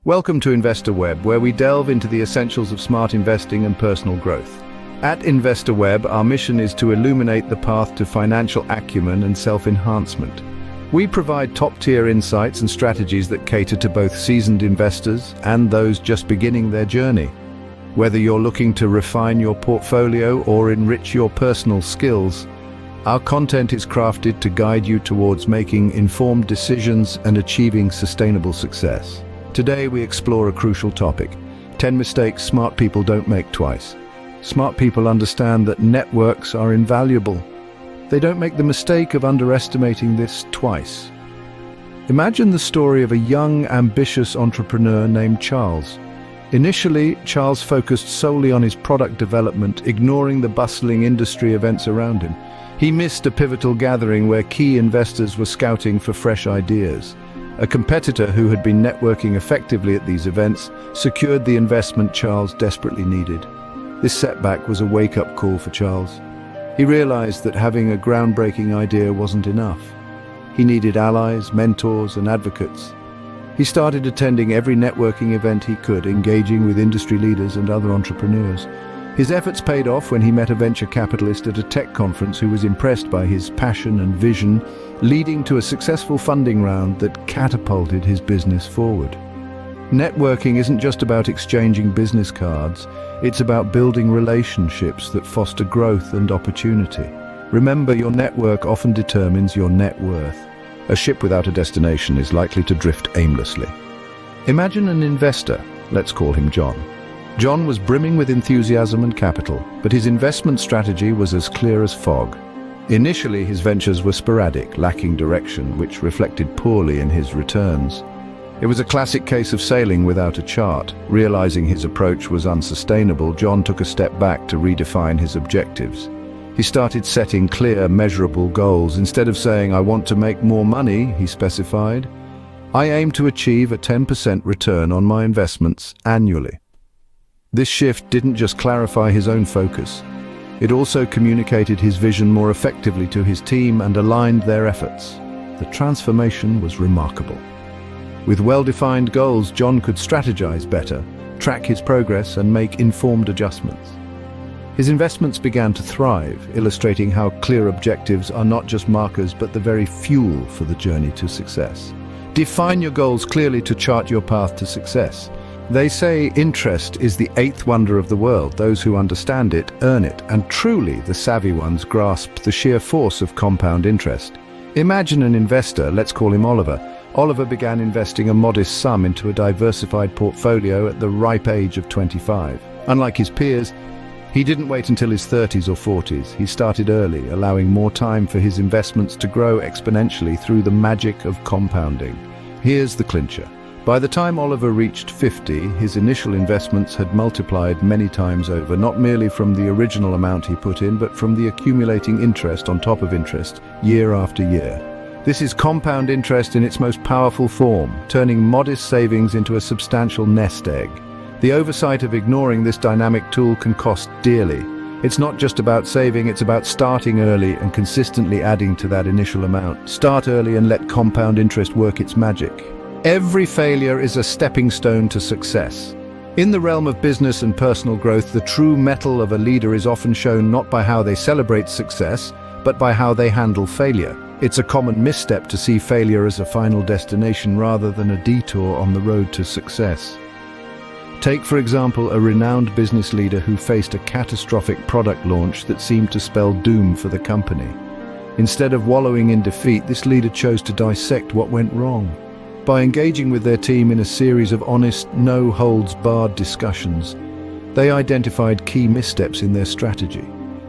Welcome to InvestorWeb, where we delve into the essentials of smart investing and personal growth. At InvestorWeb, our mission is to illuminate the path to financial acumen and self-enhancement. We provide top-tier insights and strategies that cater to both seasoned investors and those just beginning their journey. Whether you're looking to refine your portfolio or enrich your personal skills, our content is crafted to guide you towards making informed decisions and achieving sustainable success. Today we explore a crucial topic: 10 mistakes smart people don't make twice. Smart people understand that networks are invaluable. They don't make the mistake of underestimating this twice. Imagine the story of a young, ambitious entrepreneur named Charles. Initially, Charles focused solely on his product development, ignoring the bustling industry events around him. He missed a pivotal gathering where key investors were scouting for fresh ideas. A competitor who had been networking effectively at these events secured the investment Charles desperately needed. This setback was a wake-up call for Charles. He realized that having a groundbreaking idea wasn't enough. He needed allies, mentors, and advocates. He started attending every networking event he could, engaging with industry leaders and other entrepreneurs. His efforts paid off when he met a venture capitalist at a tech conference who was impressed by his passion and vision, leading to a successful funding round that catapulted his business forward. Networking isn't just about exchanging business cards, it's about building relationships that foster growth and opportunity. Remember, your network often determines your net worth. A ship without a destination is likely to drift aimlessly. Imagine an investor, let's call him John. John was brimming with enthusiasm and capital, but his investment strategy was as clear as fog. Initially, his ventures were sporadic, lacking direction, which reflected poorly in his returns. It was a classic case of sailing without a chart. Realizing his approach was unsustainable, John took a step back to redefine his objectives. He started setting clear, measurable goals. Instead of saying, "I want to make more money," he specified, "I aim to achieve a 10% return on my investments annually." This shift didn't just clarify his own focus. It also communicated his vision more effectively to his team and aligned their efforts. The transformation was remarkable. With well-defined goals, John could strategize better, track his progress, and make informed adjustments. His investments began to thrive, illustrating how clear objectives are not just markers but the very fuel for the journey to success. Define your goals clearly to chart your path to success. They say interest is the eighth wonder of the world. Those who understand it earn it, and truly the savvy ones grasp the sheer force of compound interest. Imagine an investor, let's call him Oliver. Oliver began investing a modest sum into a diversified portfolio at the ripe age of 25. Unlike his peers, he didn't wait until his 30s or 40s. He started early, allowing more time for his investments to grow exponentially through the magic of compounding. Here's the clincher. By the time Oliver reached 50, his initial investments had multiplied many times over, not merely from the original amount he put in, but from the accumulating interest on top of interest, year after year. This is compound interest in its most powerful form, turning modest savings into a substantial nest egg. The oversight of ignoring this dynamic tool can cost dearly. It's not just about saving, it's about starting early and consistently adding to that initial amount. Start early and let compound interest work its magic. Every failure is a stepping stone to success. In the realm of business and personal growth, the true mettle of a leader is often shown not by how they celebrate success, but by how they handle failure. It's a common misstep to see failure as a final destination rather than a detour on the road to success. Take, for example, a renowned business leader who faced a catastrophic product launch that seemed to spell doom for the company. Instead of wallowing in defeat, this leader chose to dissect what went wrong. By engaging with their team in a series of honest, no-holds-barred discussions, they identified key missteps in their strategy.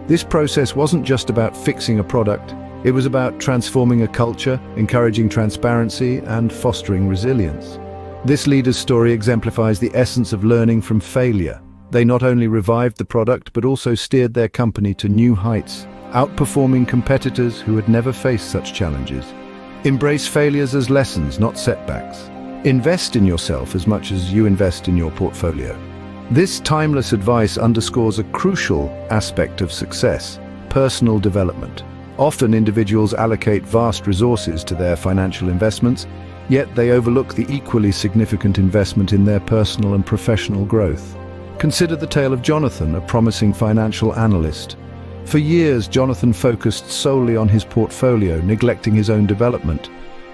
This process wasn't just about fixing a product, it was about transforming a culture, encouraging transparency, and fostering resilience. This leader's story exemplifies the essence of learning from failure. They not only revived the product, but also steered their company to new heights, outperforming competitors who had never faced such challenges. Embrace failures as lessons, not setbacks. Invest in yourself as much as you invest in your portfolio. This timeless advice underscores a crucial aspect of success: personal development. Often individuals allocate vast resources to their financial investments, Yet they overlook the equally significant investment in their personal and professional growth. Consider the tale of Jonathan, a promising financial analyst. For years, Jonathan focused solely on his portfolio, neglecting his own development.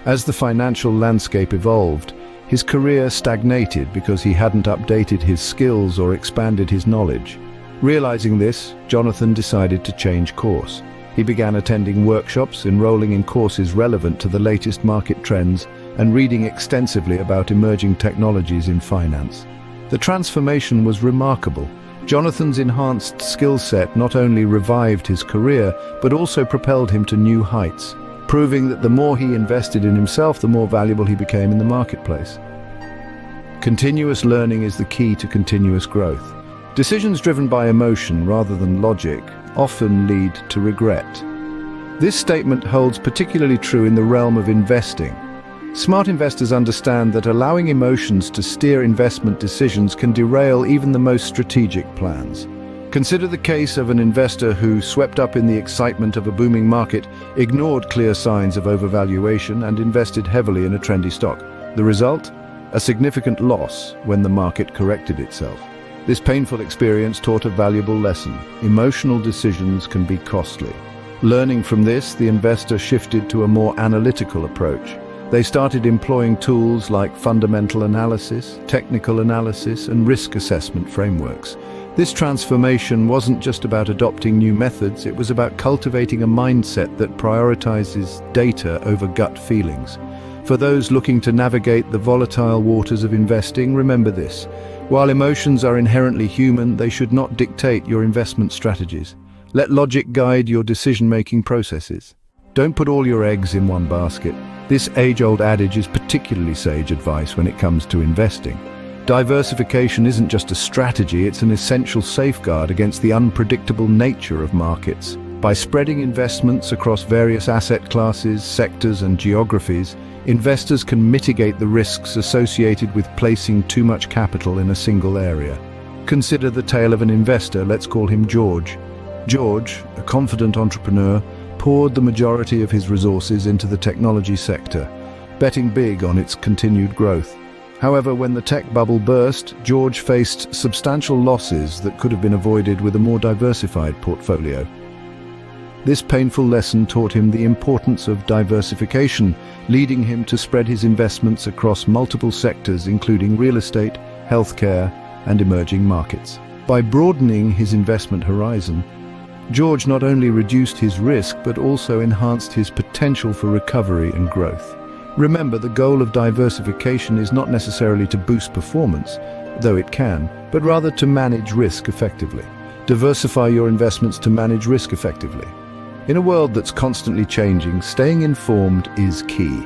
As the financial landscape evolved, his career stagnated because he hadn't updated his skills or expanded his knowledge. Realizing this, Jonathan decided to change course. He began attending workshops, enrolling in courses relevant to the latest market trends, and reading extensively about emerging technologies in finance. The transformation was remarkable. Jonathan's enhanced skill set not only revived his career, but also propelled him to new heights, proving that the more he invested in himself, the more valuable he became in the marketplace. Continuous learning is the key to continuous growth. Decisions driven by emotion rather than logic often lead to regret. This statement holds particularly true in the realm of investing. Smart investors understand that allowing emotions to steer investment decisions can derail even the most strategic plans. Consider the case of an investor who, swept up in the excitement of a booming market, ignored clear signs of overvaluation and invested heavily in a trendy stock. The result? A significant loss when the market corrected itself. This painful experience taught a valuable lesson. Emotional decisions can be costly. Learning from this, the investor shifted to a more analytical approach. They started employing tools like fundamental analysis, technical analysis, and risk assessment frameworks. This transformation wasn't just about adopting new methods, it was about cultivating a mindset that prioritizes data over gut feelings. For those looking to navigate the volatile waters of investing, remember this. While emotions are inherently human, they should not dictate your investment strategies. Let logic guide your decision-making processes. Don't put all your eggs in one basket. This age-old adage is particularly sage advice when it comes to investing. Diversification isn't just a strategy, it's an essential safeguard against the unpredictable nature of markets. By spreading investments across various asset classes, sectors, and geographies, investors can mitigate the risks associated with placing too much capital in a single area. Consider the tale of an investor, let's call him George. George, a confident entrepreneur, poured the majority of his resources into the technology sector, betting big on its continued growth. However, when the tech bubble burst, George faced substantial losses that could have been avoided with a more diversified portfolio. This painful lesson taught him the importance of diversification, leading him to spread his investments across multiple sectors, including real estate, healthcare, and emerging markets. By broadening his investment horizon, George not only reduced his risk but also enhanced his potential for recovery and growth. Remember, the goal of diversification is not necessarily to boost performance, though it can, but rather to manage risk effectively. Diversify your investments to manage risk effectively. In a world that's constantly changing, staying informed is key.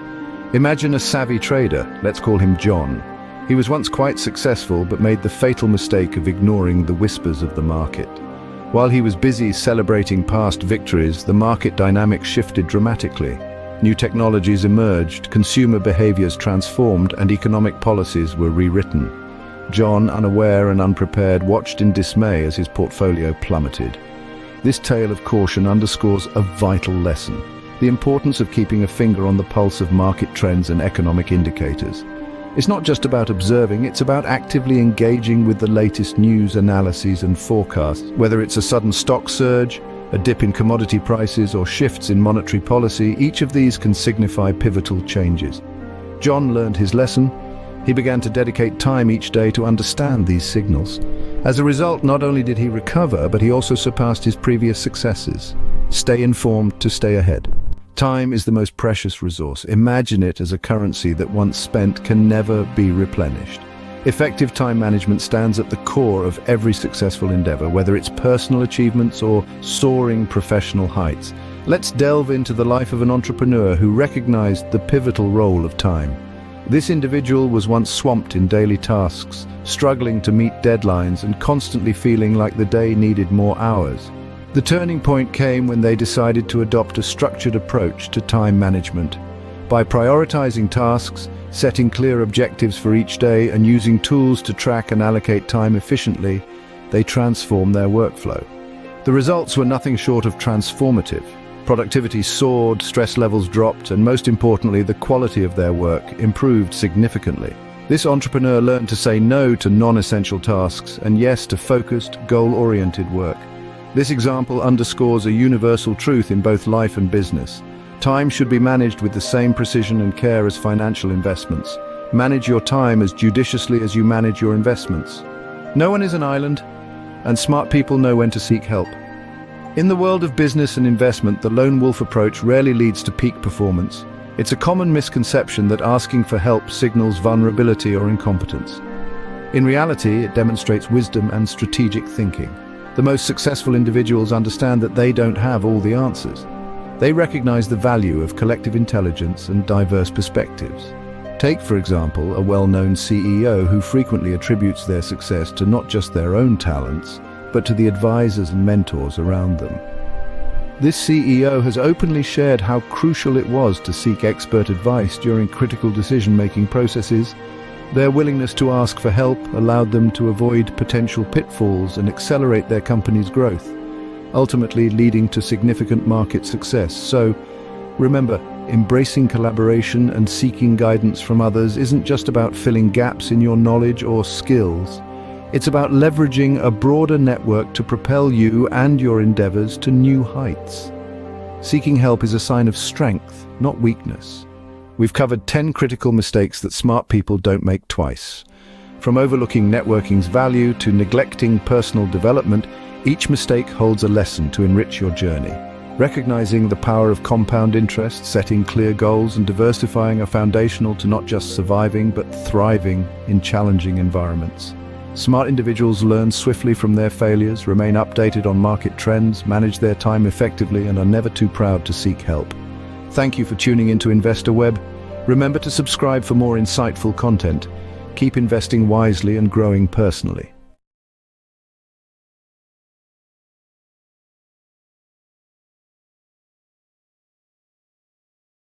Imagine a savvy trader, let's call him John. He was once quite successful but made the fatal mistake of ignoring the whispers of the market. While he was busy celebrating past victories, the market dynamics shifted dramatically. New technologies emerged, consumer behaviors transformed, and economic policies were rewritten. John, unaware and unprepared, watched in dismay as his portfolio plummeted. This tale of caution underscores a vital lesson: the importance of keeping a finger on the pulse of market trends and economic indicators. It's not just about observing, it's about actively engaging with the latest news, analyses, and forecasts. Whether it's a sudden stock surge, a dip in commodity prices, or shifts in monetary policy, each of these can signify pivotal changes. John learned his lesson. He began to dedicate time each day to understand these signals. As a result, not only did he recover, but he also surpassed his previous successes. Stay informed to stay ahead. Time is the most precious resource. Imagine it as a currency that once spent can never be replenished. Effective time management stands at the core of every successful endeavor, whether it's personal achievements or soaring professional heights. Let's delve into the life of an entrepreneur who recognized the pivotal role of time. This individual was once swamped in daily tasks, struggling to meet deadlines and constantly feeling like the day needed more hours. The turning point came when they decided to adopt a structured approach to time management. By prioritizing tasks, setting clear objectives for each day, and using tools to track and allocate time efficiently, they transformed their workflow. The results were nothing short of transformative. Productivity soared, stress levels dropped, and most importantly, the quality of their work improved significantly. This entrepreneur learned to say no to non-essential tasks and yes to focused, goal-oriented work. This example underscores a universal truth in both life and business. Time should be managed with the same precision and care as financial investments. Manage your time as judiciously as you manage your investments. No one is an island, and smart people know when to seek help. In the world of business and investment, the lone wolf approach rarely leads to peak performance. It's a common misconception that asking for help signals vulnerability or incompetence. In reality, it demonstrates wisdom and strategic thinking. The most successful individuals understand that they don't have all the answers. They recognize the value of collective intelligence and diverse perspectives. Take, for example, a well-known CEO who frequently attributes their success to not just their own talents, but to the advisors and mentors around them. This CEO has openly shared how crucial it was to seek expert advice during critical decision-making processes. Their willingness to ask for help allowed them to avoid potential pitfalls and accelerate their company's growth, ultimately leading to significant market success. So, remember, embracing collaboration and seeking guidance from others isn't just about filling gaps in your knowledge or skills. It's about leveraging a broader network to propel you and your endeavors to new heights. Seeking help is a sign of strength, not weakness. We've covered 10 critical mistakes that smart people don't make twice. From overlooking networking's value to neglecting personal development, each mistake holds a lesson to enrich your journey. Recognizing the power of compound interest, setting clear goals, and diversifying are foundational to not just surviving but thriving in challenging environments. Smart individuals learn swiftly from their failures, remain updated on market trends, manage their time effectively, and are never too proud to seek help. Thank you for tuning into InvestorWeb. Remember to subscribe for more insightful content. Keep investing wisely and growing personally.